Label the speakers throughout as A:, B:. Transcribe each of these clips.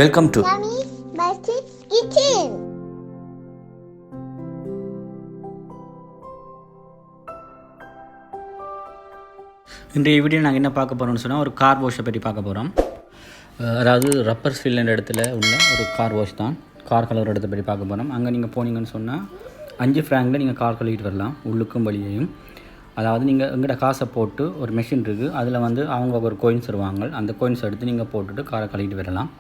A: Welcome to
B: Mommy's Basic Kitchen.
A: இன்றைய video நாங்கள் என்ன பார்க்க போகிறோம்னு சொன்னால் ஒரு கார் வாஷை பற்றி பார்க்க போகிறோம். அதாவது ரப்பர் ஸ்வில் என்ற இடத்துல உள்ள ஒரு கார் வாஷ் தான். கார் கழுவுற இடத்தை பற்றி பார்க்க போகிறோம். அங்கே நீங்கள் போனீங்கன்னு சொன்னால் 5 ஃப்ராங்கில் நீங்கள் கார் கழுவிட்டு வரலாம், உள்ளுக்கும் வழியையும். அதாவது நீங்கள் எங்கள்கிட்ட காசை போட்டு ஒரு மெஷின் இருக்குது, அதில் வந்து அவங்க ஒரு கோயின்ஸ் தருவாங்க. அந்த கோயின்ஸ் எடுத்து நீங்கள் போட்டுட்டு காரை கழுவிட்டு வரலாம்.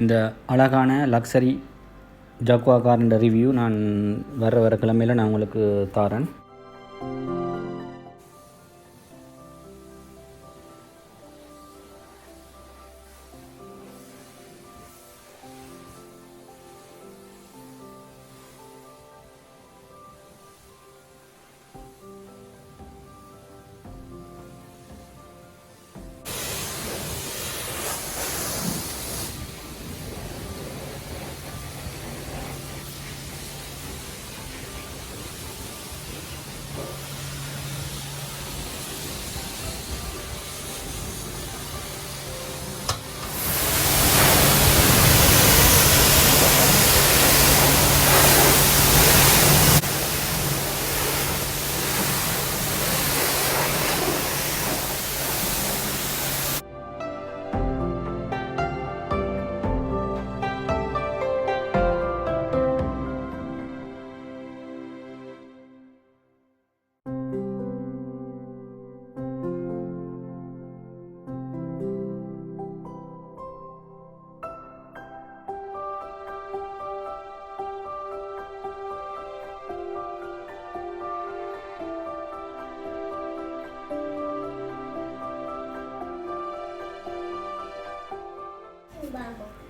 A: இந்த அழகான லக்ஸரி ஜக்வா கார்ன்ற ரிவ்யூ நான் வர கிழமையில் நான் உங்களுக்கு தரேன்.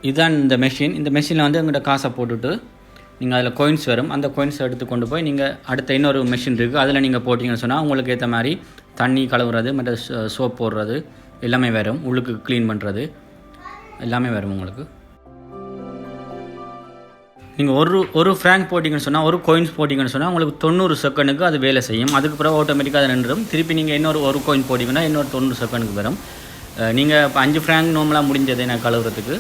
A: இதுதான் இந்த மெஷின். இந்த மெஷினில் வந்து எங்கள்கிட்ட காசை போட்டுட்டு நீங்கள் அதில் கோயின்ஸ் வரும். அந்த கோயின்ஸை எடுத்து கொண்டு போய் நீங்கள் அடுத்த இன்னொரு மெஷின் இருக்குது, அதில் நீங்கள் போட்டிங்கன்னு சொன்னால் உங்களுக்கு ஏற்ற மாதிரி தண்ணி கழுவுறது, மற்ற சோப் போடுறது எல்லாமே வரும். உள்ளுக்கு க்ளீன் பண்ணுறது எல்லாமே வரும் உங்களுக்கு. நீங்கள் ஒரு ஃப்ராங்க் போட்டிங்கன்னு சொன்னால், ஒரு கோயின்ஸ் போட்டிங்கன்னு சொன்னால் உங்களுக்கு 90 செகண்டுக்கு அது வேலை செய்யும். அதுக்கு பிறகு ஆட்டோமேட்டிக்காக அது நின்றுடும். திருப்பி நீங்கள் ஒரு கோயின் போட்டிங்கன்னா இன்னொரு 90 செகண்டுக்கு வரும். நீங்கள் இப்போ 5 ஃப்ராங்க் நார்மலாக முடிஞ்சது நான் கழுவுறதுக்கு.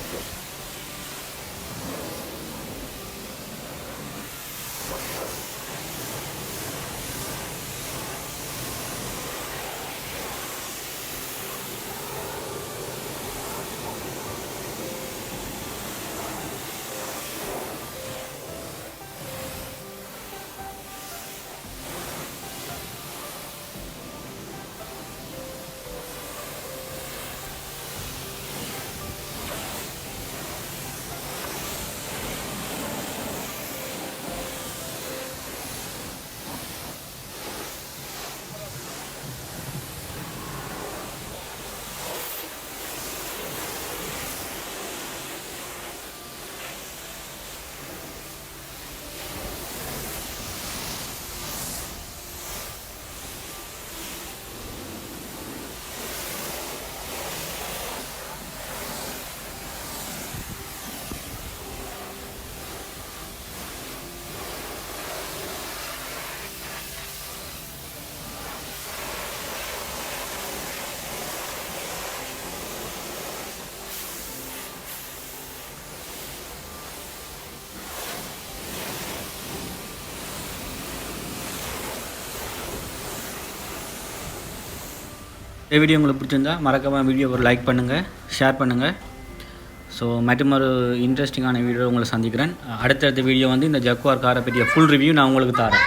A: இந்த வீடியோ உங்களுக்கு பிடிச்சிருந்தா மறக்காமல் வீடியோ ஒரு லைக் பண்ணுங்கள், ஷேர் பண்ணுங்கள். ஸோ மற்றும் ஒரு இன்ட்ரெஸ்டிங்கான வீடியோ உங்களை சந்திக்கிறேன். அடுத்தடுத்த வீடியோ வந்து இந்த ஜக்வார் காரை பற்றிய ஃபுல் ரிவ்யூ நான் உங்களுக்கு தரேன்.